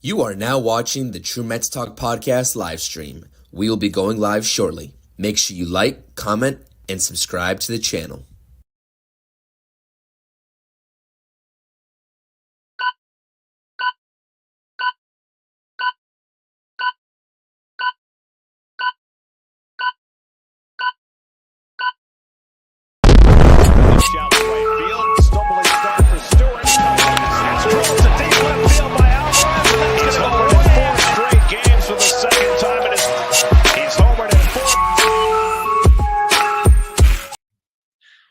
You are now watching the True Mets Talk podcast live stream. We will be going live shortly. Make sure you like, comment, and subscribe to the channel. Shallow right field, stumbling start for Stewart. It's close to deep left field by Alvarez. He's homered in 4 straight games for the second time in his. He's homered in 4.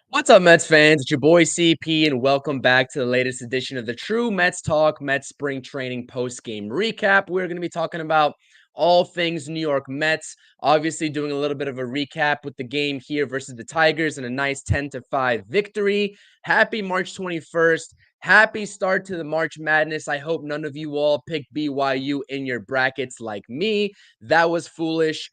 What's up, Mets fans? It's your boy CP, and welcome back to the latest edition of the True Mets Talk Mets Spring Training Postgame Recap. We're going to be talking about all things New York Mets. Obviously, doing a little bit of a recap with the game here versus the Tigers and a nice 10-5 victory. Happy March 21st. Happy start to the March Madness. I hope none of you all picked BYU in your brackets like me. That was foolish.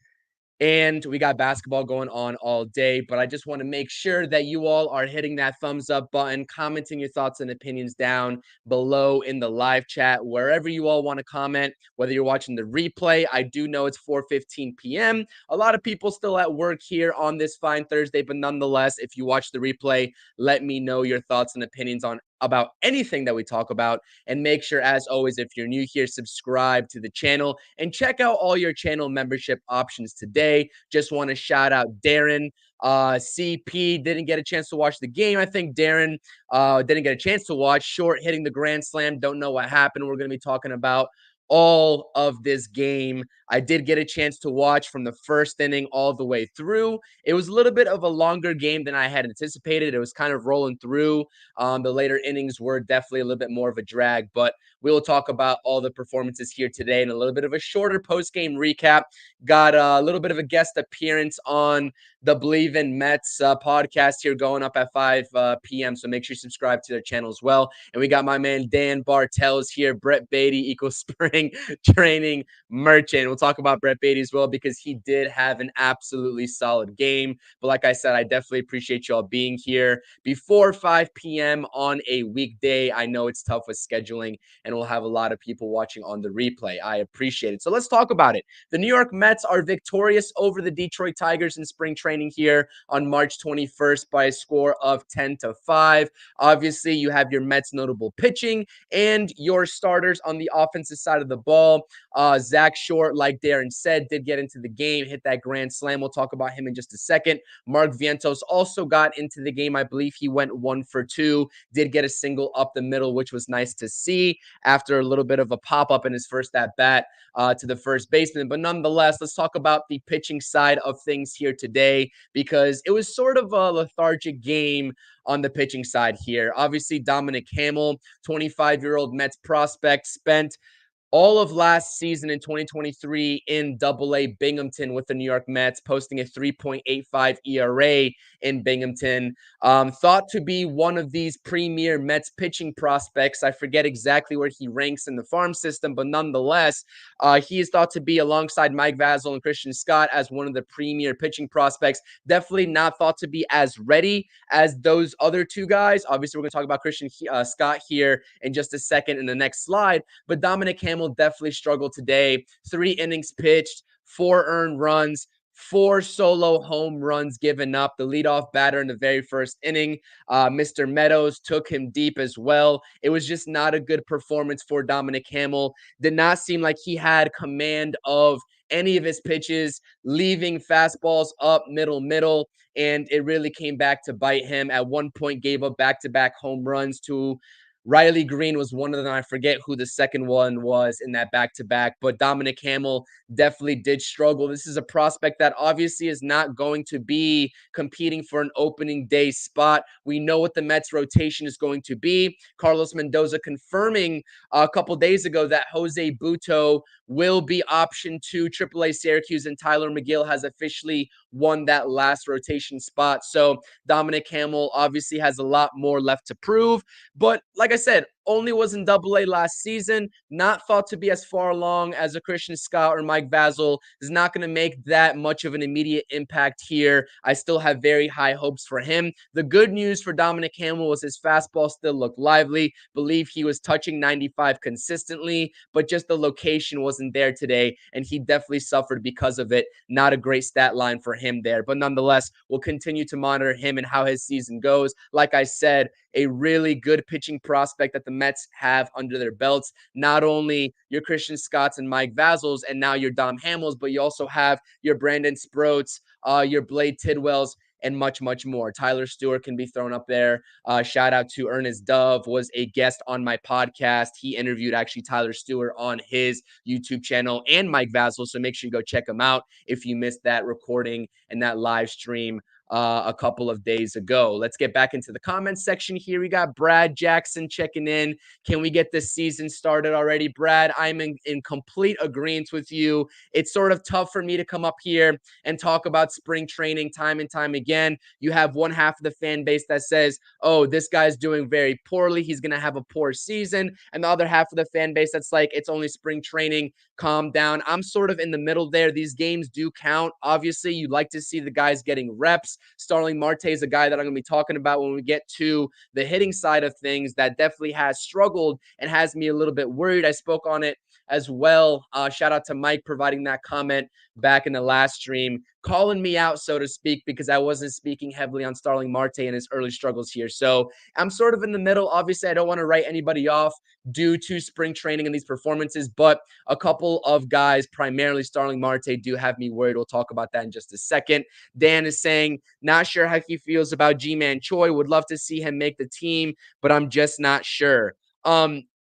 And we got basketball going on all day, but I just want to make sure that you all are hitting that thumbs up button, commenting your thoughts and opinions down below in the live chat, wherever you all want to comment, whether you're watching the replay. I do know it's 4:15 p.m. A lot of people still at work here on this fine Thursday, but nonetheless, if you watch the replay, let me know your thoughts and opinions on about anything that we talk about. And make sure, as always, if you're new here, subscribe to the channel and check out all your channel membership options today. Just want to shout out Darren. CP didn't get a chance to watch the game. I think Darren didn't get a chance to watch. Short hitting the grand slam. Don't know what happened. We're going to be talking about all of this game. I did get a chance to watch from the first inning all the way through. It was a little bit of a longer game than I had anticipated. It was kind of rolling through. The later innings were definitely a little bit more of a drag, but we will talk about all the performances here today and a little bit of a shorter post-game recap. Got a little bit of a guest appearance on the Believe in Mets podcast here going up at 5 p.m. So make sure you subscribe to their channel as well. And we got my man Dan Bartels here, Brett Beatty equals Spring Training Merchant. We'll talk about Brett Beatty as well because he did have an absolutely solid game. But like I said, I definitely appreciate you all being here before 5 p.m. on a weekday. I know it's tough with scheduling, and we'll have a lot of people watching on the replay. I appreciate it. So let's talk about it. The New York Mets are victorious over the Detroit Tigers in spring training here on March 21st by a score of 10-5. Obviously, you have your Mets notable pitching and your starters on the offensive side of the ball. Zach Short, like Darren said, did get into the game, hit that grand slam. We'll talk about him in just a second. Mark Vientos also got into the game. I believe he went 1 for 2, did get a single up the middle, which was nice to see after a little bit of a pop-up in his first at-bat to the first baseman. But nonetheless, let's talk about the pitching side of things here today because it was sort of a lethargic game on the pitching side here. Obviously, Dominic Hamel, 25-year-old Mets prospect, spent all of last season in 2023 in Double-A Binghamton with the New York Mets, posting a 3.85 ERA in Binghamton. Thought to be one of these premier Mets pitching prospects. I forget exactly where he ranks in the farm system, but nonetheless, he is thought to be alongside Mike Vasil and Christian Scott as one of the premier pitching prospects. Definitely not thought to be as ready as those other two guys. Obviously, we're going to talk about Christian Scott here in just a second in the next slide, but Dominic Hamel definitely struggled today. 3 innings pitched, 4 earned runs, 4 solo home runs given up. The leadoff batter in the very first inning, Mr. Meadows, took him deep as well. It was just not a good performance for Dominic Hamel. Did not seem like he had command of any of his pitches, leaving fastballs up middle, and it really came back to bite him. At one point, gave up back-to-back home runs to Riley Green was one of them. I forget who the second one was in that back-to-back, but Dominic Hamel definitely did struggle. This is a prospect that obviously is not going to be competing for an opening day spot. We know what the Mets rotation is going to be. Carlos Mendoza confirming a couple days ago that Jose Butto will be option to AAA Syracuse, and Tyler McGill has officially won that last rotation spot. So Dominic Hamel obviously has a lot more left to prove. But like I said, only was in Double-A last season, not thought to be as far along as a Christian Scott or Mike Vasil, is not going to make that much of an immediate impact here. I still have very high hopes for him. The good news for Dominic Hamel was his fastball still looked lively. Believe he was touching 95 consistently, but just the location wasn't there today, and he definitely suffered because of it. Not a great stat line for him there, but nonetheless, we'll continue to monitor him and how his season goes. Like I said, a really good pitching prospect that the Mets have under their belts. Not only your Christian Scotts and Mike Vasils and now your Dom Hamels, but you also have your Brandon Sproats, your Blade Tidwells, and much, much more. Tyler Stewart can be thrown up there. Shout out to Ernest Dove, was a guest on my podcast. He interviewed actually Tyler Stewart on his YouTube channel and Mike Vasil. So make sure you go check him out if you missed that recording and that live stream a couple of days ago. Let's get back into the comments section here. We got Brad Jackson checking in. Can we get this season started already? Brad, I'm in complete agreement with you. It's sort of tough for me to come up here and talk about spring training time and time again. You have one half of the fan base that says, oh, this guy's doing very poorly, he's going to have a poor season. And the other half of the fan base that's like, it's only spring training, calm down. I'm sort of in the middle there. These games do count. Obviously, you'd like to see the guys getting reps. Starling Marte is a guy that I'm going to be talking about when we get to the hitting side of things that definitely has struggled and has me a little bit worried. I spoke on it as well. Shout out to Mike providing that comment back in the last stream, calling me out, so to speak, because I wasn't speaking heavily on Starling Marte and his early struggles here. So I'm sort of in the middle. Obviously, I don't want to write anybody off due to spring training and these performances, but a couple of guys, primarily Starling Marte, do have me worried. We'll talk about that in just a second. Dan is saying, not sure how he feels about G-Man Choi. Would love to see him make the team, but I'm just not sure.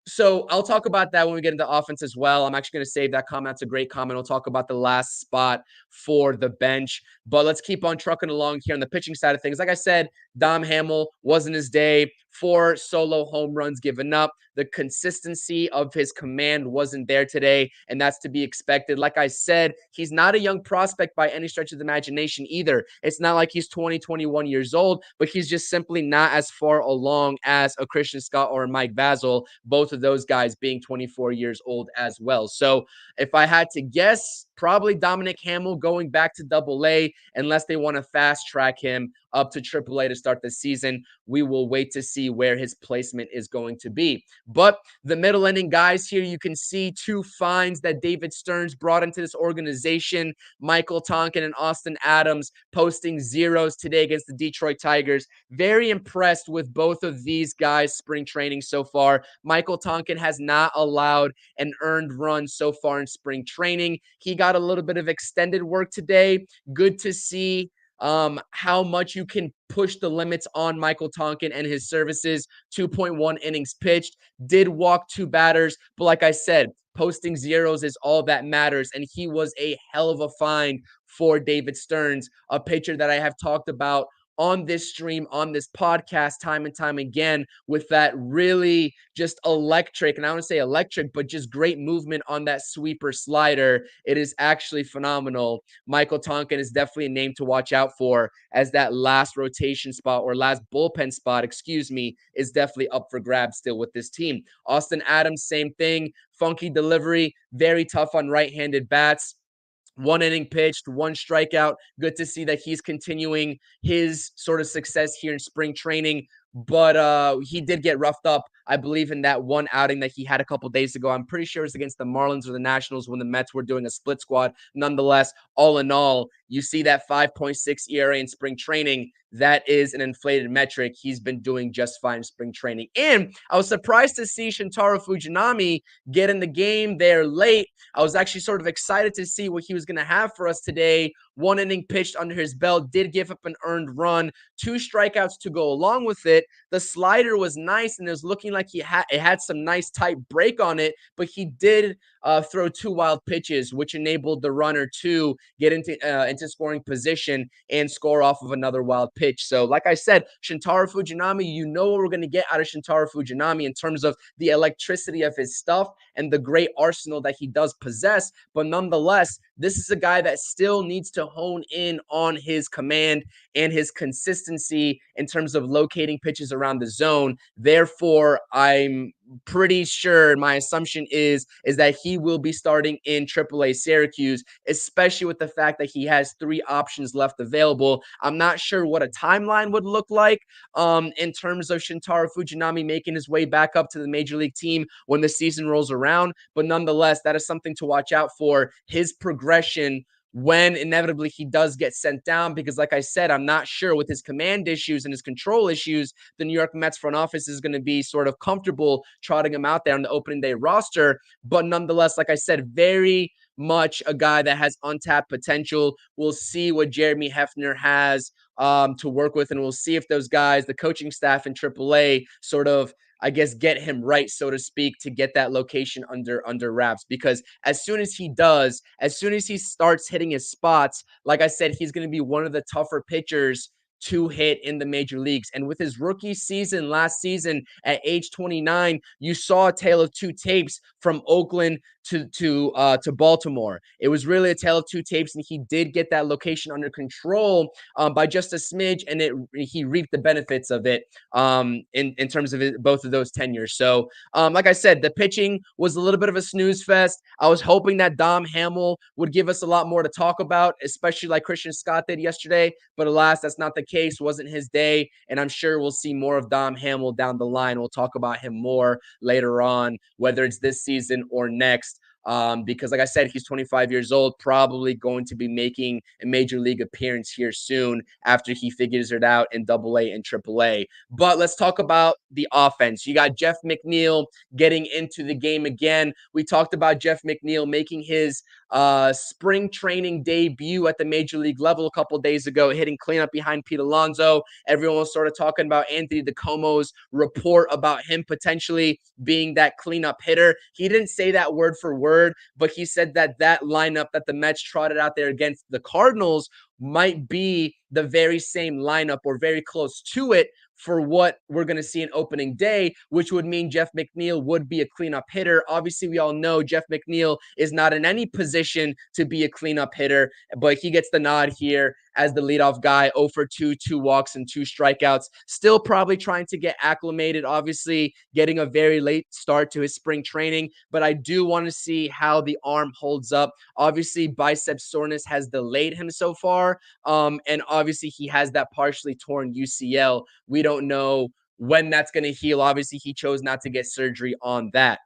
So I'll talk about that when we get into offense as well. I'm actually going to save that comment. It's a great comment. We'll talk about the last spot for the bench. But let's keep on trucking along here on the pitching side of things. Like I said, Dom Hamel wasn't his day. 4 solo home runs given up. The consistency of his command wasn't there today, and that's to be expected. Like I said, he's not a young prospect by any stretch of the imagination either. It's not like he's 20, 21 years old, but he's just simply not as far along as a Christian Scott or a Mike Vasil, both of those guys being 24 years old as well. So if I had to guess, probably Dominic Hamel going back to Double-A unless they want to fast track him up to Triple-A to start the season. We will wait to see where his placement is going to be. But the middle inning guys here, you can see 2 finds that David Stearns brought into this organization. Michael Tonkin and Austin Adams posting zeros today against the Detroit Tigers. Very impressed with both of these guys' spring training so far. Michael Tonkin has not allowed an earned run so far in spring training. He got a little bit of extended work today. Good to see how much you can push the limits on Michael Tonkin and his services. 2.1 innings pitched, did walk 2 batters, but like I said, posting zeros is all that matters, and he was a hell of a find for David Stearns, a pitcher that I have talked about on this stream, on this podcast, time and time again, with that really just electric, and I want to say electric, but just great movement on that sweeper slider. It is actually phenomenal. Michael Tonkin is definitely a name to watch out for, as that last rotation spot or last bullpen spot, is definitely up for grabs still with this team. Austin Adams, same thing. Funky delivery, very tough on right-handed bats. 1 inning pitched, 1 strikeout. Good to see that he's continuing his sort of success here in spring training. But he did get roughed up, I believe, in that one outing that he had a couple days ago. I'm pretty sure it's against the Marlins or the Nationals when the Mets were doing a split squad. Nonetheless, all in all, you see that 5.6 ERA in spring training. That is an inflated metric. He's been doing just fine in spring training. And I was surprised to see Shintaro Fujinami get in the game there late. I was actually sort of excited to see what he was going to have for us today. 1 inning pitched under his belt, did give up an earned run, 2 strikeouts to go along with it. The slider was nice, and it was looking like it had some nice tight break on it, but he did throw 2 wild pitches, which enabled the runner to get into scoring position and score off of another wild pitch. So like I said, Shintaro Fujinami, you know what we're going to get out of Shintaro Fujinami in terms of the electricity of his stuff and the great arsenal that he does possess. But nonetheless, this is a guy that still needs to hone in on his command and his consistency in terms of locating pitches around the zone. Therefore, I'm pretty sure, my assumption is that he will be starting in AAA Syracuse, especially with the fact that he has 3 options left available. I'm not sure what a timeline would look like in terms of Shintaro Fujinami making his way back up to the major league team when the season rolls around. But nonetheless, that is something to watch out for, his progression when inevitably he does get sent down, because like I said, I'm not sure with his command issues and his control issues, the New York Mets front office is going to be sort of comfortable trotting him out there on the opening day roster. But nonetheless, like I said, very much a guy that has untapped potential. We'll see what Jeremy Hefner has to work with, and we'll see if those guys, the coaching staff in AAA, sort of, I guess, get him right, so to speak, to get that location under wraps. Because as soon as he does, as soon as he starts hitting his spots, like I said, he's going to be one of the tougher pitchers to hit in the major leagues. And with his rookie season last season at age 29, you saw a tale of two tapes from Oakland to Baltimore. It was really a tale of two tapes, and he did get that location under control by just a smidge, and he reaped the benefits of it in terms of both of those tenures. So, like I said, the pitching was a little bit of a snooze fest. I was hoping that Dom Hamel would give us a lot more to talk about, especially like Christian Scott did yesterday. But alas, that's not the case. Wasn't his day, and I'm sure we'll see more of Dom Hamel down the line. We'll talk about him more later on, whether it's this season or next. Because like I said, he's 25 years old, probably going to be making a major league appearance here soon after he figures it out in AA and AAA. But let's talk about the offense. You got Jeff McNeil getting into the game again. We talked about Jeff McNeil making his spring training debut at the major league level a couple days ago, hitting cleanup behind Pete Alonso. Everyone was sort of talking about Anthony DeComo's report about him potentially being that cleanup hitter. He didn't say that word for word, but he said that lineup that the Mets trotted out there against the Cardinals might be the very same lineup or very close to it for what we're going to see in opening day, which would mean Jeff McNeil would be a cleanup hitter. Obviously, we all know Jeff McNeil is not in any position to be a cleanup hitter, but he gets the nod here as the leadoff guy. 0 for 2, 2 walks and 2 strikeouts. Still probably trying to get acclimated, obviously getting a very late start to his spring training, but I do want to see how the arm holds up. Obviously, bicep soreness has delayed him so far, and obviously he has that partially torn UCL. We don't know when that's going to heal. Obviously, he chose not to get surgery on that.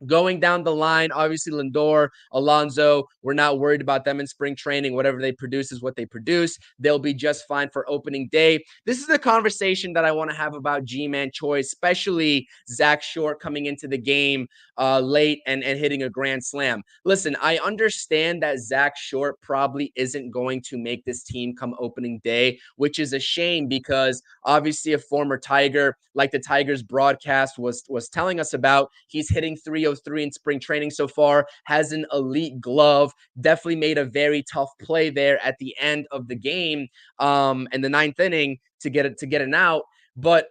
Going down the line, obviously Lindor, Alonso, we're not worried about them in spring training. Whatever they produce is what they produce. They'll be just fine for opening day. This is the conversation that I want to have about G-Man Choi, especially Zach Short coming into the game late and hitting a grand slam. Listen, I understand that Zach Short probably isn't going to make this team come opening day, which is a shame because obviously a former Tiger, like the Tigers broadcast was telling us about, he's hitting 303 in spring training so far, has an elite glove, definitely made a very tough play there at the end of the game in the 9th inning to get an out. But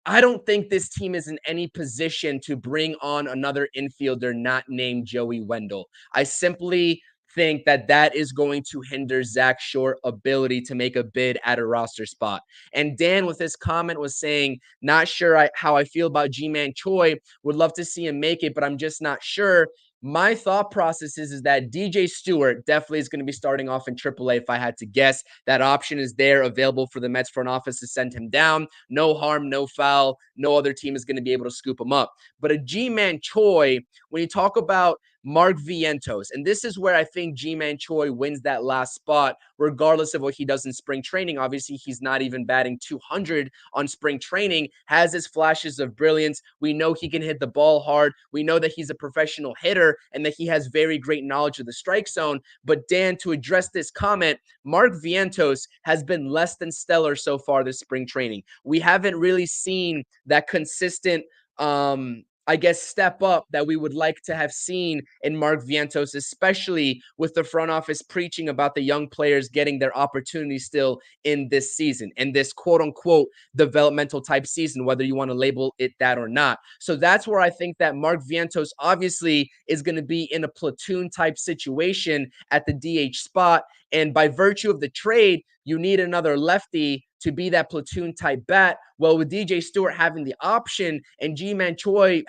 I don't think this team is in any position to bring on another infielder not named Joey Wendell. I simply think that is going to hinder Zach Short's ability to make a bid at a roster spot. And Dan, with his comment, was saying, not sure how I feel about G-Man Choi. Would love to see him make it, but I'm just not sure. My thought process is that DJ Stewart definitely is going to be starting off in AAA if I had to guess. That option is there available for the Mets front office to send him down. No harm, no foul. No other team is going to be able to scoop him up. But a G-Man Choi, when you talk about Mark Vientos, and this is where I think G-Man Choi wins that last spot, regardless of what he does in spring training. Obviously, he's not even batting 200 on spring training, has his flashes of brilliance. We know he can hit the ball hard. We know that he's a professional hitter and that he has very great knowledge of the strike zone. But Dan, to address this comment, Mark Vientos has been less than stellar so far this spring training. We haven't really seen that consistent I guess, step up that we would like to have seen in Mark Vientos, especially with the front office preaching about the young players getting their opportunity still in this season, in this quote unquote developmental type season, whether you want to label it that or not. So that's where I think that Mark Vientos obviously is going to be in a platoon type situation at the DH spot. And by virtue of the trade, you need another lefty to be that platoon type bat. Well, with DJ Stewart having the option and Ji-Man Choi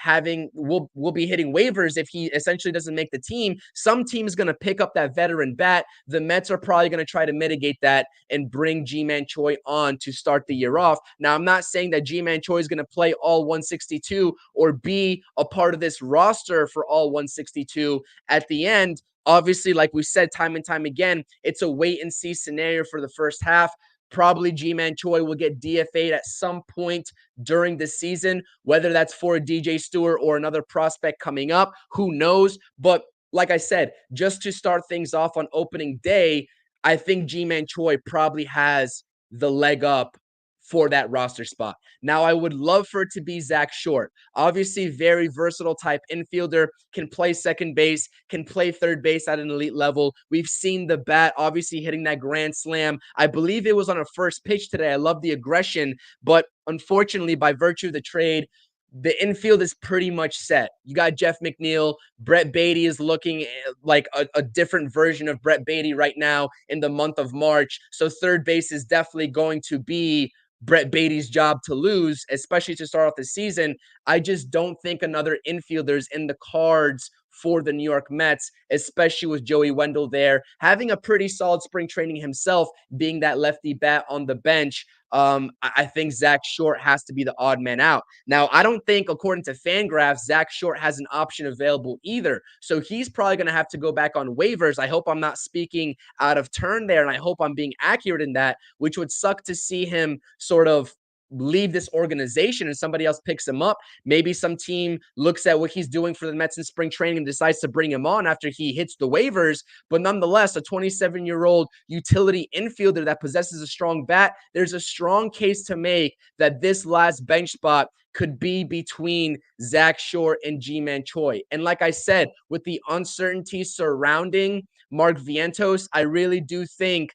will be hitting waivers if he essentially doesn't make the team, some team is going to pick up that veteran bat. The Mets are probably going to try to mitigate that and bring Ji-Man Choi on to start the year off. Now, I'm not saying that Ji-Man Choi is going to play all 162 or be a part of this roster for all 162 at the end. Obviously, like we said time and time again, it's a wait and see scenario for the first half. Probably Ji-Man Choi will get DFA'd at some point during the season, whether that's for DJ Stewart or another prospect coming up. Who knows? But like I said, just to start things off on opening day, I think Ji-Man Choi probably has the leg up for that roster spot. Now, I would love for it to be Zach Short. Obviously, very versatile type infielder, can play second base, can play third base at an elite level. We've seen the bat obviously hitting that grand slam. I believe it was on a first pitch today. I love the aggression, but unfortunately, by virtue of the trade, the infield is pretty much set. You got Jeff McNeil. Brett Beatty is looking like a different version of Brett Beatty right now in the month of March. So third base is definitely going to be Brett Beatty's job to lose, especially to start off the season. I just don't think another infielder is in the cards for the New York Mets, especially with Joey Wendell there, having a pretty solid spring training himself, being that lefty bat on the bench. I think Zach Short has to be the odd man out. Now, I don't think, according to Fangraphs, Zach Short has an option available either. So he's probably going to have to go back on waivers. I hope I'm not speaking out of turn there, and I hope I'm being accurate in that, which would suck to see him sort of leave this organization and somebody else picks him up. Maybe some team looks at what he's doing for the Mets in spring training and decides to bring him on after he hits the waivers. But nonetheless, a 27-year-old utility infielder that possesses a strong bat, there's a strong case to make that this last bench spot could be between Zach Short and Ji-Man Choi. And like I said, with the uncertainty surrounding Mark Vientos, I really do think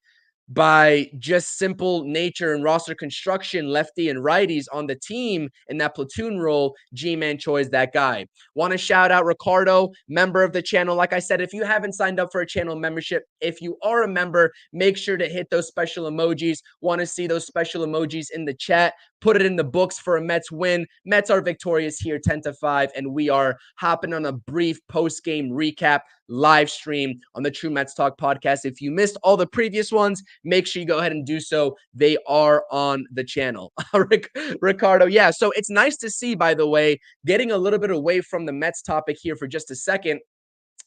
by just simple nature and roster construction, lefty and righties on the team in that platoon role, Ji-Man Choi is that guy. Want to shout out Ricardo, member of the channel. Like I said, if you haven't signed up for a channel membership, if you are a member, make sure to hit those special emojis. Want to see those special emojis in the chat. Put it in the books for a Mets win. Mets are victorious here 10-5, and we are hopping on a brief post-game recap live stream on the True Mets Talk podcast. If you missed all the previous ones, make sure you go ahead and do so. They are on the channel. Ricardo, yeah, so it's nice to see, by the way, getting a little bit away from the Mets topic here for just a second.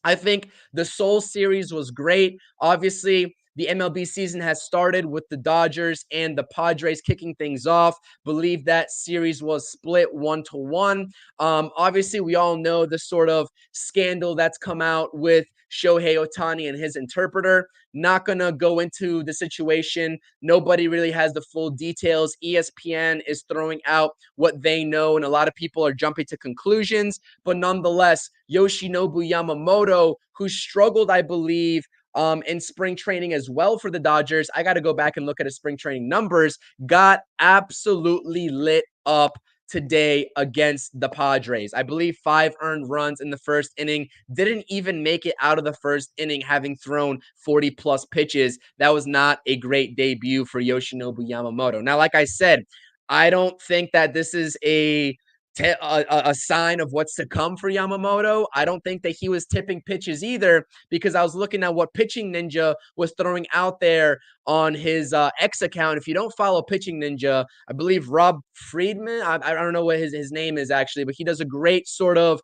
I think the Seoul series was great. Obviously, the MLB season has started with the Dodgers and the Padres kicking things off. Believe that series was split 1-1. Obviously, we all know the sort of scandal that's come out with Shohei Ohtani and his interpreter. Not going to go into the situation. Nobody really has the full details. ESPN is throwing out what they know, and a lot of people are jumping to conclusions. But nonetheless, Yoshinobu Yamamoto, who struggled, I believe, in spring training as well for the Dodgers. I got to go back and look at his spring training numbers. Got absolutely lit up today against the Padres. I believe 5 earned runs in the first inning. Didn't even make it out of the first inning, having thrown 40 plus pitches. That was not a great debut for Yoshinobu Yamamoto. Now, like I said, I don't think that this is a sign of what's to come for Yamamoto. I don't think that he was tipping pitches either, because I was looking at what Pitching Ninja was throwing out there on his X account. If you don't follow Pitching Ninja, I believe Rob Friedman, I don't know what his name is actually, but he does a great sort of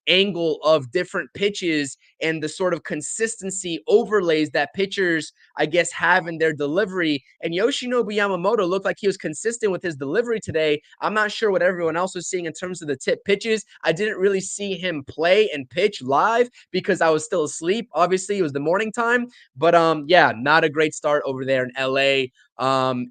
angle of different pitches and the sort of consistency overlays that pitchers, I guess, have in their delivery. And Yoshinobu Yamamoto looked like he was consistent with his delivery today. I'm not sure what everyone else was seeing in terms of the tip pitches. I didn't really see him play and pitch live because I was still asleep. Obviously, it was the morning time. But yeah, not a great start over there in LA.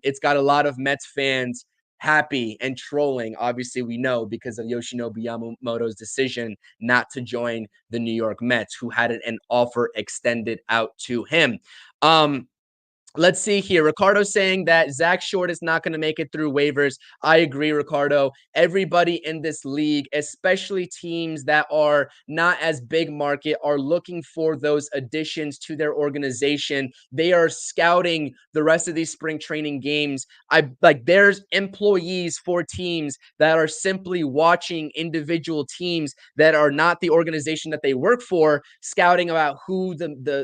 It's got a lot of Mets fans happy and trolling, obviously, we know, because of Yoshinobu Yamamoto's decision not to join the New York Mets, who had an offer extended out to him. Let's see here. Ricardo saying that Zach Short is not going to make it through waivers. I agree, Ricardo. Everybody in this league, especially teams that are not as big market, are looking for those additions to their organization. They are scouting the rest of these spring training games. There's employees for teams that are simply watching individual teams that are not the organization that they work for, scouting about who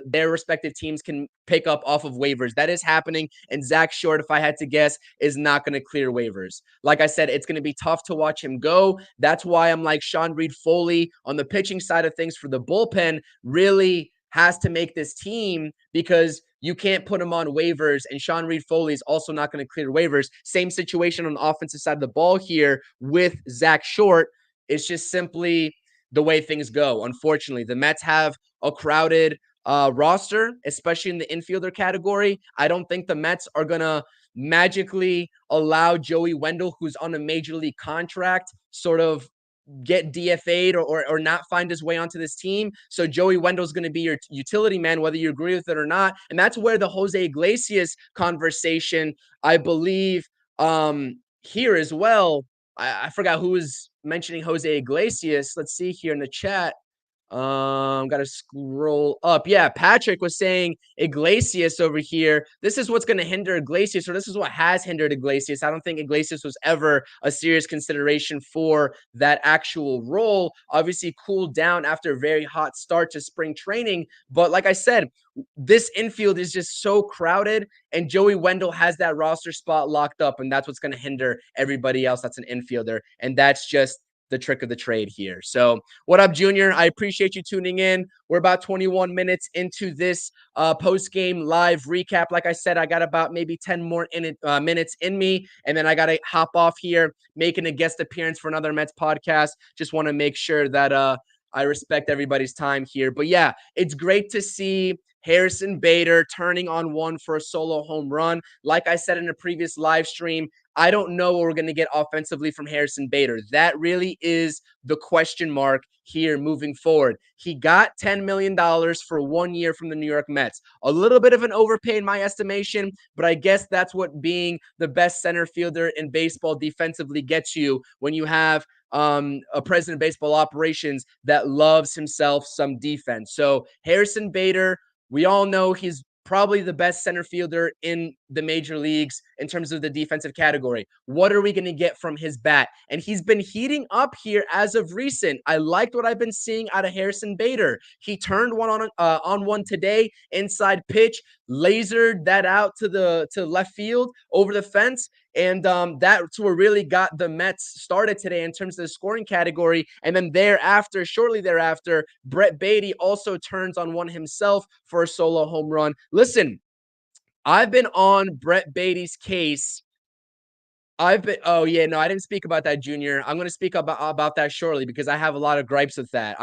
their respective teams can pick up off of waivers. That is happening. And Zach Short, if I had to guess, is not going to clear waivers. Like I said, it's going to be tough to watch him go. That's why I'm like Sean Reed-Foley on the pitching side of things for the bullpen really has to make this team, because you can't put him on waivers, and Sean Reed-Foley is also not going to clear waivers. Same situation on the offensive side of the ball here with Zach Short. It's just simply the way things go. Unfortunately, the Mets have a crowded roster, especially in the infielder category. I don't think the Mets are going to magically allow Joey Wendell, who's on a major league contract, sort of get DFA'd or not find his way onto this team. So Joey Wendell's going to be your utility man, whether you agree with it or not. And that's where the Jose Iglesias conversation, I believe, here as well. I forgot who was mentioning Jose Iglesias. Let's see here in the chat. Gotta scroll up. Yeah, Patrick was saying Iglesias over here. This is what's gonna hinder Iglesias, or this is what has hindered Iglesias. I don't think Iglesias was ever a serious consideration for that actual role. Obviously, cooled down after a very hot start to spring training. But like I said, this infield is just so crowded, and Joey Wendell has that roster spot locked up, and that's what's gonna hinder everybody else that's an infielder. And that's just the trick of the trade here. So what up, Junior? I appreciate you tuning in. We're about 21 minutes into this post-game live recap. Like I said, I got about maybe 10 more minutes in me, and then I got to hop off here, making a guest appearance for another Mets podcast. Just want to make sure that I respect everybody's time here. But yeah, it's great to see Harrison Bader turning on one for a solo home run. Like I said in a previous live stream, I don't know what we're going to get offensively from Harrison Bader. That really is the question mark here moving forward. He got $10 million for 1 year from the New York Mets. A little bit of an overpay in my estimation, but I guess that's what being the best center fielder in baseball defensively gets you when you have a president of baseball operations that loves himself some defense. So Harrison Bader, we all know he's probably the best center fielder in the major leagues in terms of the defensive category. What are we going to get from his bat? And he's been heating up here as of recent. I liked what I've been seeing out of Harrison Bader. He turned one on one today, inside pitch, lasered that out to left field over the fence. And that's what really got the Mets started today in terms of the scoring category. And then shortly thereafter, Brett Baty also turns on one himself for a solo home run. Listen, I've been on Brett Baty's case. I didn't speak about that, Junior. I'm going to speak about that shortly because I have a lot of gripes with that.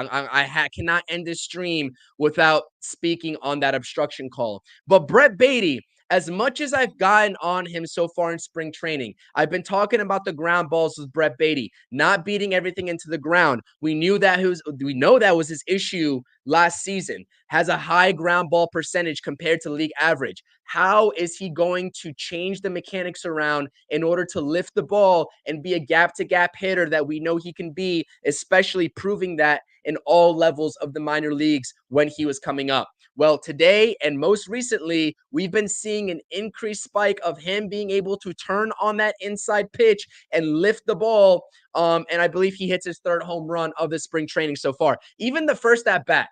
Cannot end this stream without speaking on that obstruction call. But Brett Baty, as much as I've gotten on him so far in spring training, I've been talking about the ground balls with Brett Baty, not beating everything into the ground. We know that was his issue last season. Has a high ground ball percentage compared to league average. How is he going to change the mechanics around in order to lift the ball and be a gap-to-gap hitter that we know he can be, especially proving that in all levels of the minor leagues when he was coming up? Well, today and most recently, we've been seeing an increased spike of him being able to turn on that inside pitch and lift the ball. And I believe he hits his third home run of the spring training so far. Even the first at bat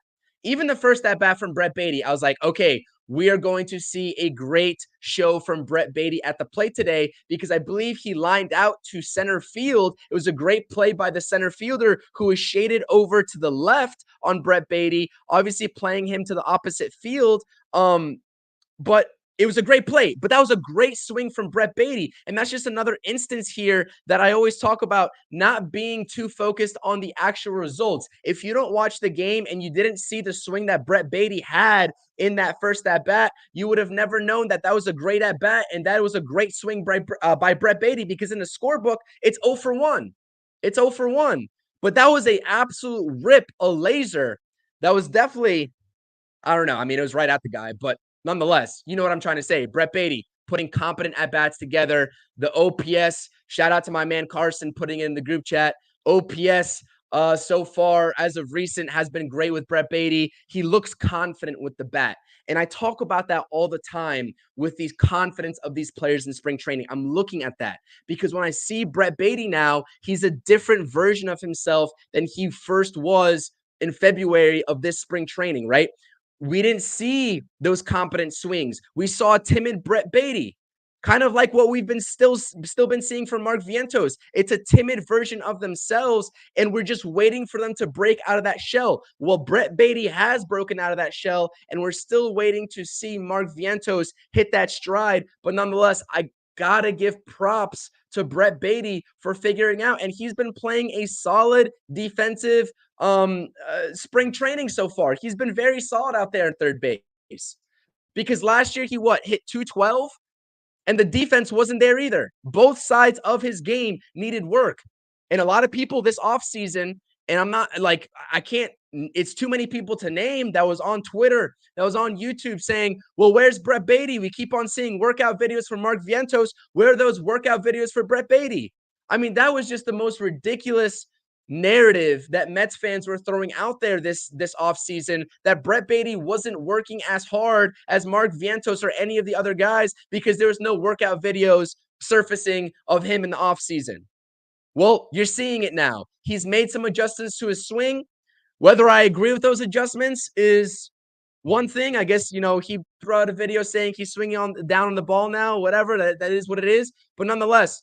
from Brett Baty, I was like, okay, we are going to see a great show from Brett Baty at the plate today, because I believe he lined out to center field. It was a great play by the center fielder who was shaded over to the left on Brett Baty, obviously playing him to the opposite field. But it was a great play, but that was a great swing from Brett Baty. And that's just another instance here that I always talk about not being too focused on the actual results. If you don't watch the game and you didn't see the swing that Brett Baty had in that first at bat, you would have never known that was a great at bat and that was a great swing by Brett Baty, because in the scorebook, it's 0 for 1. It's 0 for 1. But that was a absolute rip, a laser. That was definitely, I don't know. I mean, it was right at the guy, but nonetheless, you know what I'm trying to say. Brett Baty putting competent at-bats together. The OPS, shout out to my man Carson putting it in the group chat. OPS so far as of recent has been great with Brett Baty. He looks confident with the bat. And I talk about that all the time with these confidence of these players in spring training. I'm looking at that because when I see Brett Baty now, he's a different version of himself than he first was in February of this spring training, right? We didn't see those competent swings. We saw a timid Brett Baty, kind of like what we've been still been seeing from Mark Vientos. It's a timid version of themselves, and we're just waiting for them to break out of that shell. Well, Brett Baty has broken out of that shell, and we're still waiting to see Mark Vientos hit that stride. But nonetheless, I gotta give props to Brett Baty for figuring out, and he's been playing a solid defensive spring training so far. He's been very solid out there at third base because last year he hit 212 and the defense wasn't there either. Both sides of his game needed work. And a lot of people this offseason, and I'm not like, I can't, it's too many people to name that was on Twitter, that was on YouTube saying, well, where's Brett Baty? We keep on seeing workout videos from Mark Vientos. Where are those workout videos for Brett Baty? I mean, that was just the most ridiculous narrative that Mets fans were throwing out there this offseason, that Brett Baty wasn't working as hard as Mark Vientos or any of the other guys because there was no workout videos surfacing of him in the offseason. Well, you're seeing it now. He's made some adjustments to his swing. Whether I agree with those adjustments is one thing. I guess, he brought a video saying he's swinging down on the ball now, whatever. That is what it is. But nonetheless,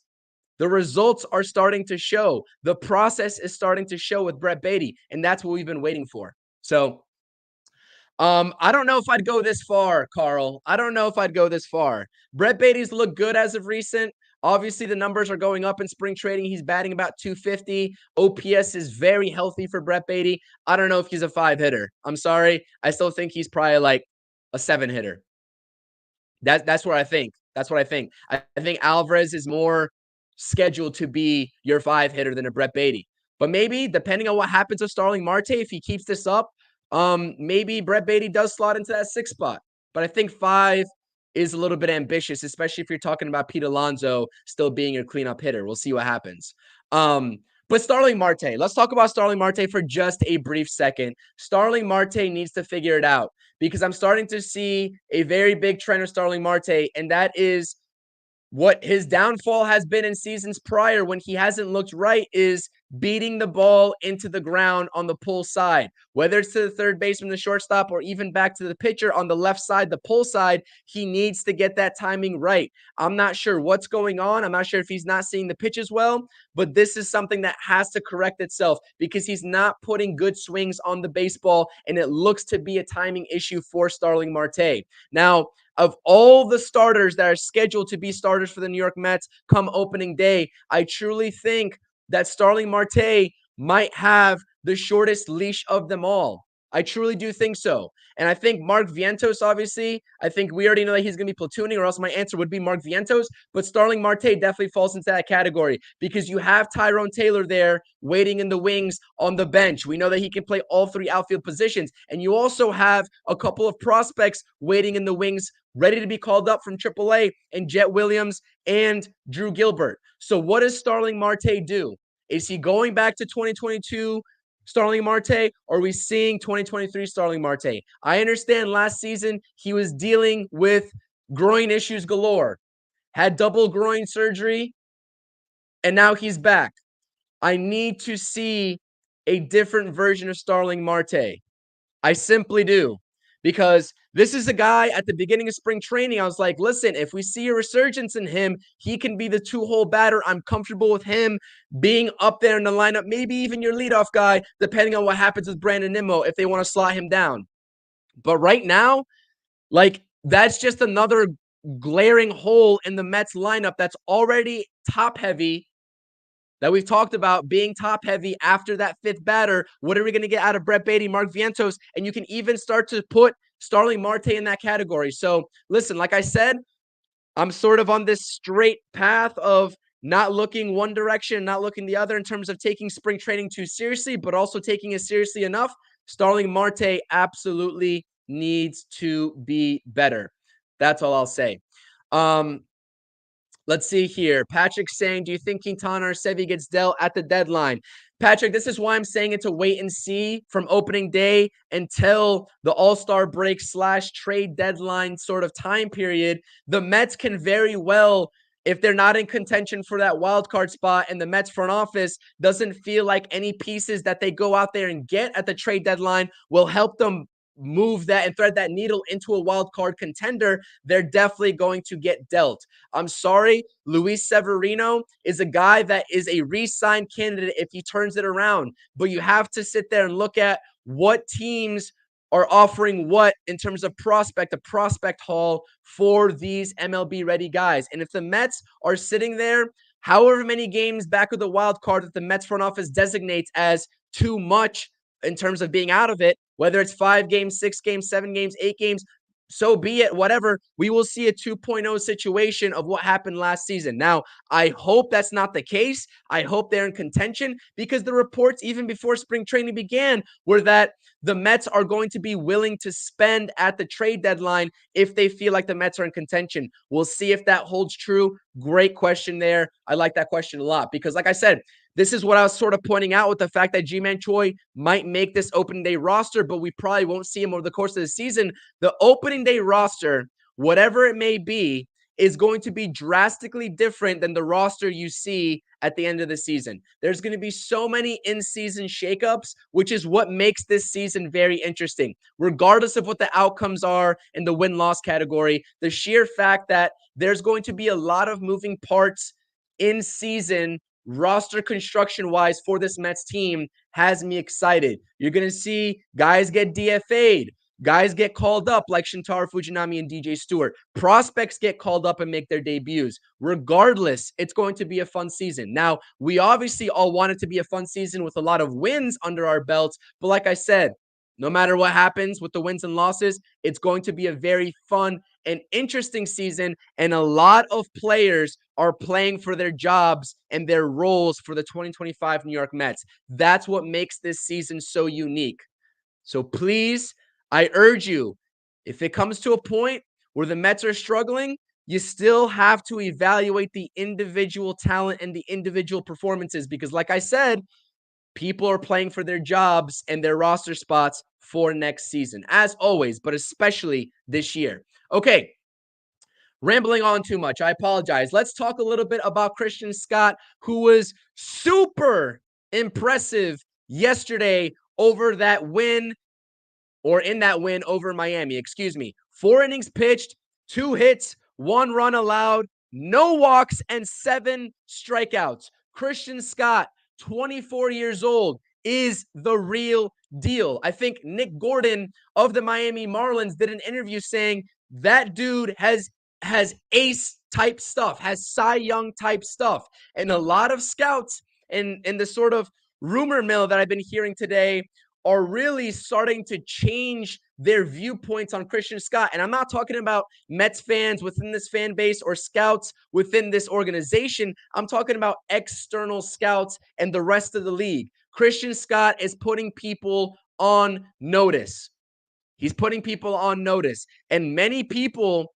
the results are starting to show. The process is starting to show with Brett Baty, and that's what we've been waiting for. So, I don't know if I'd go this far, Carl. I don't know if I'd go this far. Brett Baty's looked good as of recent. Obviously, the numbers are going up in spring training. He's batting about 250. OPS is very healthy for Brett Baty. I don't know if he's a 5-hitter. I'm sorry. I still think he's probably like a 7-hitter. That's what I think. That's what I think. I think Alvarez is more scheduled to be your 5-hitter than a Brett Baty. But maybe, depending on what happens with Starling Marte, if he keeps this up, maybe Brett Baty does slot into that 6 spot. But I think 5 is a little bit ambitious, especially if you're talking about Pete Alonso still being your cleanup hitter. We'll see what happens. But Starling Marte, let's talk about Starling Marte for just a brief second. Starling Marte needs to figure it out because I'm starting to see a very big trend of Starling Marte, and that is what his downfall has been in seasons prior when he hasn't looked right is beating the ball into the ground on the pull side, whether it's to the third baseman, the shortstop, or even back to the pitcher on the left side, the pull side. He needs to get that timing right. I'm not sure what's going on. I'm not sure if he's not seeing the pitches well, but this is something that has to correct itself because he's not putting good swings on the baseball, and it looks to be a timing issue for Starling Marte. Now, of all the starters that are scheduled to be starters for the New York Mets come opening day, I truly think that Starling Marte might have the shortest leash of them all. I truly do think so. And I think Mark Vientos, obviously, I think we already know that he's going to be platooning, or else my answer would be Mark Vientos. But Starling Marte definitely falls into that category because you have Tyrone Taylor there waiting in the wings on the bench. We know that he can play all 3 outfield positions. And you also have a couple of prospects waiting in the wings ready to be called up from AAA, and Jet Williams and Drew Gilbert. So what does Starling Marte do? Is he going back to 2022 Starling Marte, or are we seeing 2023 Starling Marte? I understand last season he was dealing with groin issues galore, had double groin surgery, and now he's back. I need to see a different version of Starling Marte. I simply do. Because this is a guy at the beginning of spring training, I was like, listen, if we see a resurgence in him, he can be the 2-hole batter. I'm comfortable with him being up there in the lineup, maybe even your leadoff guy, depending on what happens with Brandon Nimmo if they want to slot him down. But right now, that's just another glaring hole in the Mets lineup that's already top-heavy, that we've talked about being top-heavy after that 5th batter. What are we going to get out of Brett Baty, Mark Vientos? And you can even start to put Starling Marte in that category. So, listen, like I said, I'm sort of on this straight path of not looking one direction, not looking the other in terms of taking spring training too seriously, but also taking it seriously enough. Starling Marte absolutely needs to be better. That's all I'll say. Let's see here. Patrick saying, do you think Quintana or Sevy gets dealt at the deadline? Patrick, this is why I'm saying it's a wait and see from opening day until the All-Star break / trade deadline sort of time period. The Mets can very well, if they're not in contention for that wild card spot and the Mets front office doesn't feel like any pieces that they go out there and get at the trade deadline will help them move that and thread that needle into a wild card contender, they're definitely going to get dealt. I'm sorry, Luis Severino is a guy that is a re-sign candidate if he turns it around, but you have to sit there and look at what teams are offering what in terms of a prospect haul for these MLB ready guys. And if the Mets are sitting there however many games back of the wild card that the Mets front office designates as too much in terms of being out of it, whether it's 5 games, 6 games, 7 games, 8 games, so be it, whatever. We will see a 2.0 situation of what happened last season. Now, I hope that's not the case. I hope they're in contention because the reports, even before spring training began, were that the Mets are going to be willing to spend at the trade deadline if they feel like the Mets are in contention. We'll see if that holds true. Great question there. I like that question a lot because, like I said, this is what I was sort of pointing out with the fact that Ji-Man Choi might make this opening day roster, but we probably won't see him over the course of the season. The opening day roster, whatever it may be, is going to be drastically different than the roster you see at the end of the season. There's going to be so many in-season shakeups, which is what makes this season very interesting. Regardless of what the outcomes are in the win-loss category, the sheer fact that there's going to be a lot of moving parts in season roster construction wise for this Mets team has me excited. You're going to see guys get DFA'd. Guys get called up like Shintaro Fujinami and DJ Stewart. Prospects get called up and make their debuts. Regardless, it's going to be a fun season. Now, we obviously all want it to be a fun season with a lot of wins under our belts. But like I said, no matter what happens with the wins and losses, it's going to be a very fun and interesting season. And a lot of players are playing for their jobs and their roles for the 2025 New York Mets. That's what makes this season so unique. So please, I urge you, if it comes to a point where the Mets are struggling, you still have to evaluate the individual talent and the individual performances because, like I said, people are playing for their jobs and their roster spots for next season, as always, but especially this year. Okay, rambling on too much. I apologize. Let's talk a little bit about Christian Scott, who was super impressive yesterday over that win, or in that win over Miami, 4 innings pitched, 2 hits, 1 run allowed, no walks, and 7 strikeouts. Christian Scott, 24 years old, is the real deal. I think Nick Gordon of the Miami Marlins did an interview saying that dude has ace type stuff, has Cy Young type stuff. And a lot of scouts in the sort of rumor mill that I've been hearing today are really starting to change their viewpoints on Christian Scott. And I'm not talking about Mets fans within this fan base or scouts within this organization. I'm talking about external scouts and the rest of the league. Christian Scott is putting people on notice. He's putting people on notice. And many people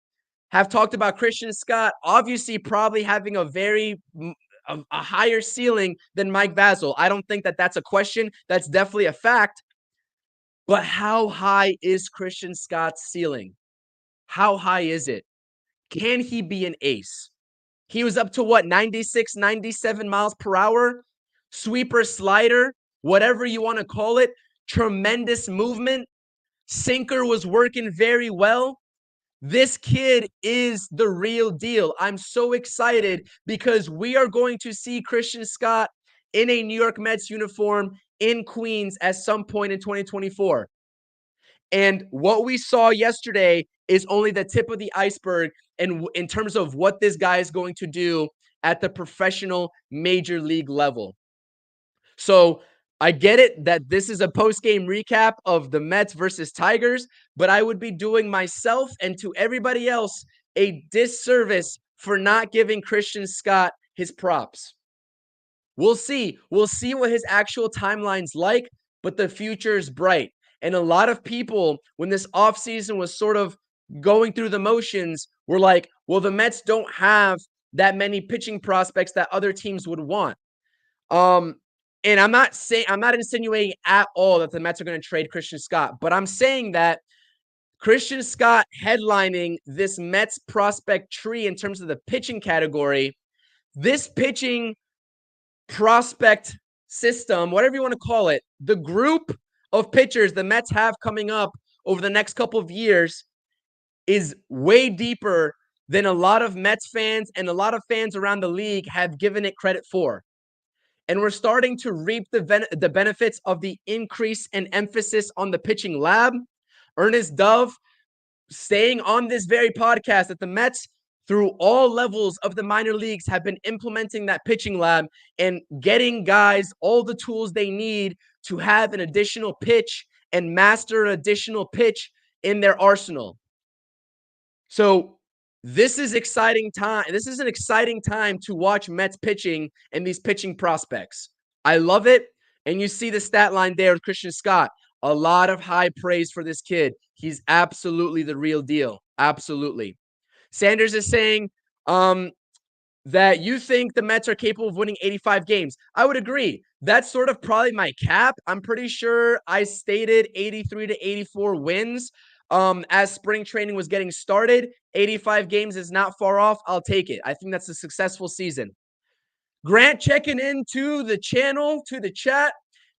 have talked about Christian Scott, obviously probably having a higher ceiling than Mike Vasil. I don't think that that's a question. That's definitely a fact. But how high is Christian Scott's ceiling? How high is it? Can he be an ace? He was up to 96, 97 miles per hour, sweeper, slider, whatever you want to call it, tremendous movement. Sinker was working very well. This kid is the real deal. I'm so excited because we are going to see Christian Scott in a New York Mets uniform in Queens at some point in 2024. And what we saw yesterday is only the tip of the iceberg in terms of what this guy is going to do at the professional major league level. So I get it that this is a post-game recap of the Mets versus Tigers, but I would be doing myself and to everybody else a disservice for not giving Christian Scott his props. We'll see. We'll see what his actual timeline's like, but the future is bright. And a lot of people, when this offseason was sort of going through the motions, were like, well, the Mets don't have that many pitching prospects that other teams would want. And I'm not insinuating at all that the Mets are going to trade Christian Scott, but I'm saying that Christian Scott headlining this Mets prospect tree in terms of the pitching category, this pitching prospect system, whatever you want to call it, the group of pitchers the Mets have coming up over the next couple of years is way deeper than a lot of Mets fans and a lot of fans around the league have given it credit for. And we're starting to reap the benefits of the increase and emphasis on the pitching lab. Ernest Dove saying on this very podcast that the Mets, through all levels of the minor leagues, have been implementing that pitching lab and getting guys all the tools they need to have an additional pitch and master an additional pitch in their arsenal. So this is exciting time. This is an exciting time to watch Mets pitching and these pitching prospects. I love it. And you see the stat line there with Christian Scott. A lot of high praise for this kid. He's absolutely the real deal. Absolutely. Sanders is saying that you think the Mets are capable of winning 85 games. I would agree. That's sort of probably my cap. I'm pretty sure I stated 83 to 84 wins as spring training was getting started. 85 games is not far off. I'll take it. I think that's a successful season. Grant checking into the channel, to the chat.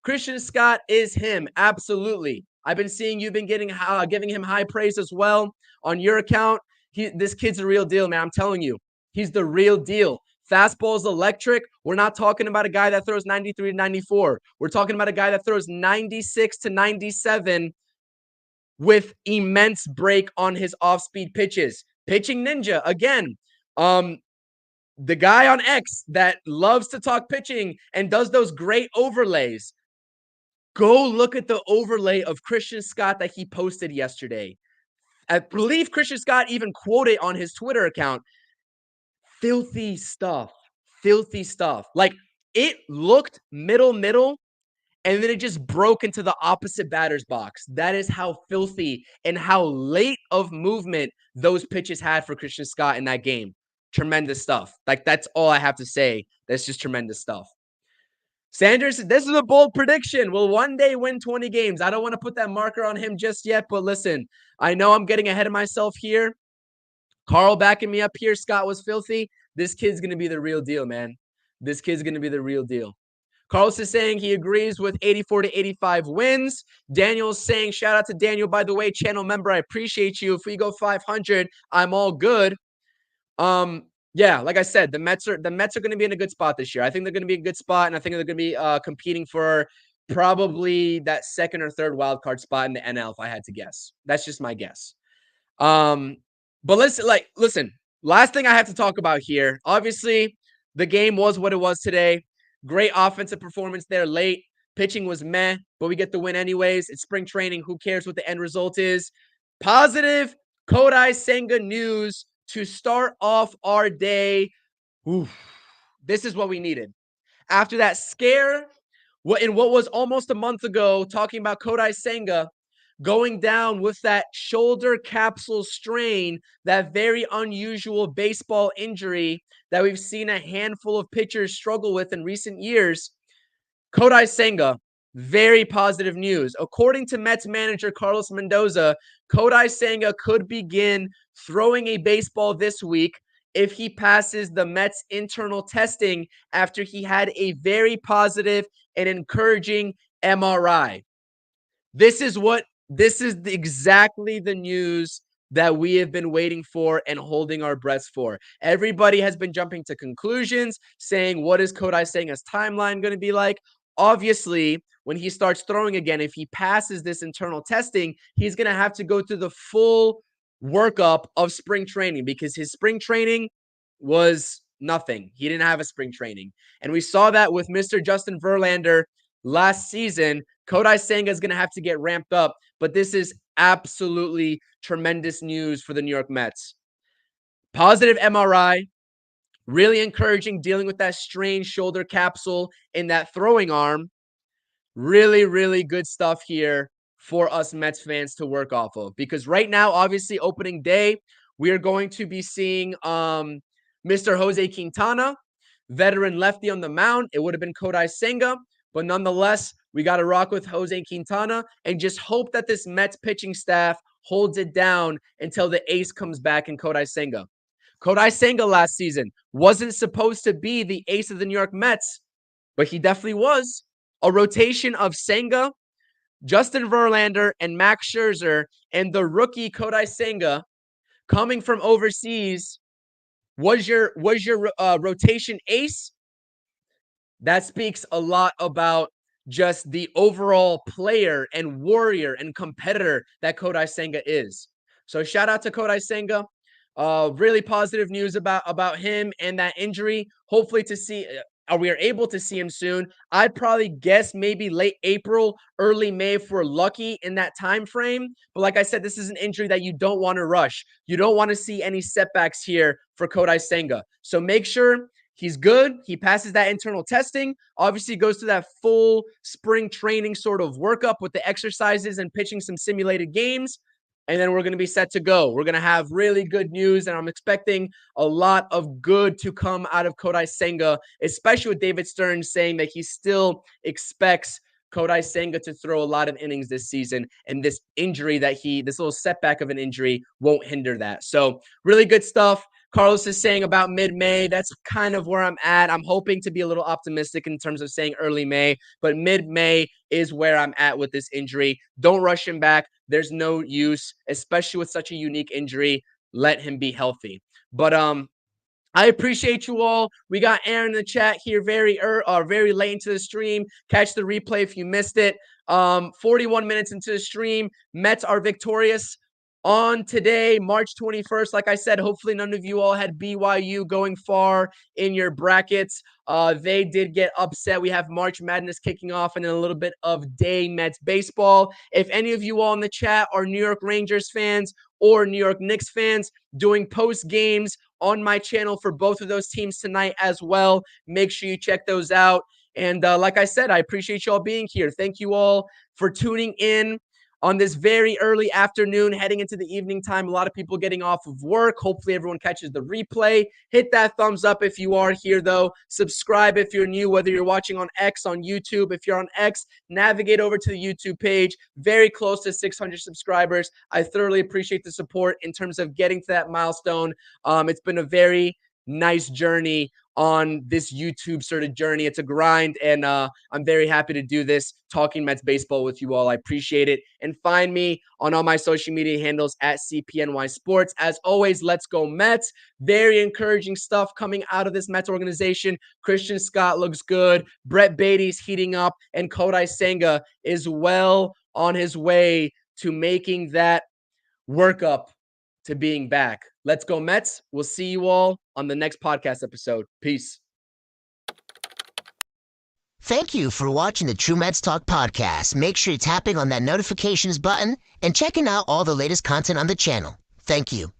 Christian Scott is him. Absolutely. I've been seeing you've been giving him high praise as well on your account. This kid's the real deal, man. I'm telling you. He's the real deal. Fastball's electric. We're not talking about a guy that throws 93 to 94. We're talking about a guy that throws 96 to 97 with immense break on his off-speed pitches. Pitching ninja, again. The guy on X that loves to talk pitching and does those great overlays. Go look at the overlay of Christian Scott that he posted yesterday. I believe Christian Scott even quoted on his Twitter account. Filthy stuff. Filthy stuff. Like, it looked middle, and then it just broke into the opposite batter's box. That is how filthy and how late of movement those pitches had for Christian Scott in that game. Tremendous stuff. Like, that's all I have to say. That's just tremendous stuff. Sanders, this is a bold prediction. Will one day win 20 games. I don't want to put that marker on him just yet, but listen, I know I'm getting ahead of myself here. Carl backing me up here. Scott was filthy. This kid's going to be the real deal, man. This kid's going to be the real deal. Carlos is saying he agrees with 84 to 85 wins. Daniel's saying, shout out to Daniel, by the way, channel member. I appreciate you. If we go 500, I'm all good. Yeah, like I said, the Mets are going to be in a good spot this year. I think they're going to be in a good spot, and I think they're going to be competing for probably that second or third wild card spot in the NL, if I had to guess. That's just my guess. But listen, last thing I have to talk about here. Obviously, the game was what it was today. Great offensive performance there late. Pitching was meh, but we get the win anyways. It's spring training. Who cares what the end result is? Positive Kodai Senga news to start off our day. Oof. This is what we needed. After that scare, what was almost a month ago, talking about Kodai Senga going down with that shoulder capsule strain, that very unusual baseball injury that we've seen a handful of pitchers struggle with in recent years. Kodai Senga, very positive news. According to Mets manager Carlos Mendoza, Kodai Senga could begin throwing a baseball this week if he passes the Mets internal testing after he had a very positive and encouraging MRI. This is exactly the news that we have been waiting for and holding our breaths for. Everybody has been jumping to conclusions, saying, what is Kodai Senga's timeline going to be like? Obviously, when he starts throwing again, if he passes this internal testing, he's going to have to go through the full workup of spring training, because his spring training was nothing. He didn't have a spring training. And we saw that with Mr. Justin Verlander last season. Kodai Senga is going to have to get ramped up, but this is absolutely tremendous news for the New York Mets. Positive MRI, really encouraging, dealing with that strained shoulder capsule in that throwing arm. Really, really good stuff here for us Mets fans to work off of, because right now, obviously opening day, we are going to be seeing Mr. Jose Quintana, veteran lefty on the mound. It would have been Kodai Senga, but nonetheless, we got to rock with Jose Quintana and just hope that this Mets pitching staff holds it down until the ace comes back in Kodai Senga. Kodai Senga last season wasn't supposed to be the ace of the New York Mets, but he definitely was. A rotation of Senga, Justin Verlander, and Max Scherzer, and the rookie Kodai Senga coming from overseas was your rotation ace. That speaks a lot about just the overall player and warrior and competitor that Kodai Senga is. So shout out to Kodai Senga. Really positive news about him and that injury. Hopefully we are able to see him soon. I'd probably guess maybe late April, early May if we're lucky in that time frame. But like I said, this is an injury that you don't want to rush. You don't want to see any setbacks here for Kodai Senga. So make sure he's good. He passes that internal testing. Obviously goes through that full spring training sort of workup with the exercises and pitching some simulated games. And then we're going to be set to go. We're going to have really good news, and I'm expecting a lot of good to come out of Kodai Senga, especially with David Stern saying that he still expects Kodai Senga to throw a lot of innings this season, and this injury this little setback of an injury won't hinder that. So really good stuff. Carlos is saying about mid-May. That's kind of where I'm at. I'm hoping to be a little optimistic in terms of saying early May, but mid-May is where I'm at with this injury. Don't rush him back. There's no use, especially with such a unique injury. Let him be healthy. But I appreciate you all. We got Aaron in the chat here very late into the stream. Catch the replay if you missed it. 41 minutes into the stream. Mets are victorious on today, March 21st. Like I said, hopefully none of you all had BYU going far in your brackets. They did get upset. We have March Madness kicking off and then a little bit of day Mets baseball. If any of you all in the chat are New York Rangers fans or New York Knicks fans, doing post games on my channel for both of those teams tonight as well. Make sure you check those out. And like I said, I appreciate you all being here. Thank you all for tuning in on this very early afternoon, heading into the evening time. A lot of people getting off of work. Hopefully everyone catches the replay. Hit that thumbs up if you are here, though. Subscribe if you're new, whether you're watching on X, on YouTube. If you're on X, navigate over to the YouTube page. Very close to 600 subscribers. I thoroughly appreciate the support in terms of getting to that milestone. It's been a very nice journey on this YouTube sort of journey. It's a grind, and I'm very happy to do this, talking Mets baseball with you all. I appreciate it. And find me on all my social media handles at CPNYSports. As always, let's go Mets. Very encouraging stuff coming out of this Mets organization. Christian Scott looks good. Brett Beatty's heating up, and Kodai Senga is well on his way to making that workup to being back. Let's go Mets. We'll see you all on the next podcast episode. Peace. Thank you for watching the True Mets Talk podcast. Make sure you're tapping on that notifications button and checking out all the latest content on the channel. Thank you.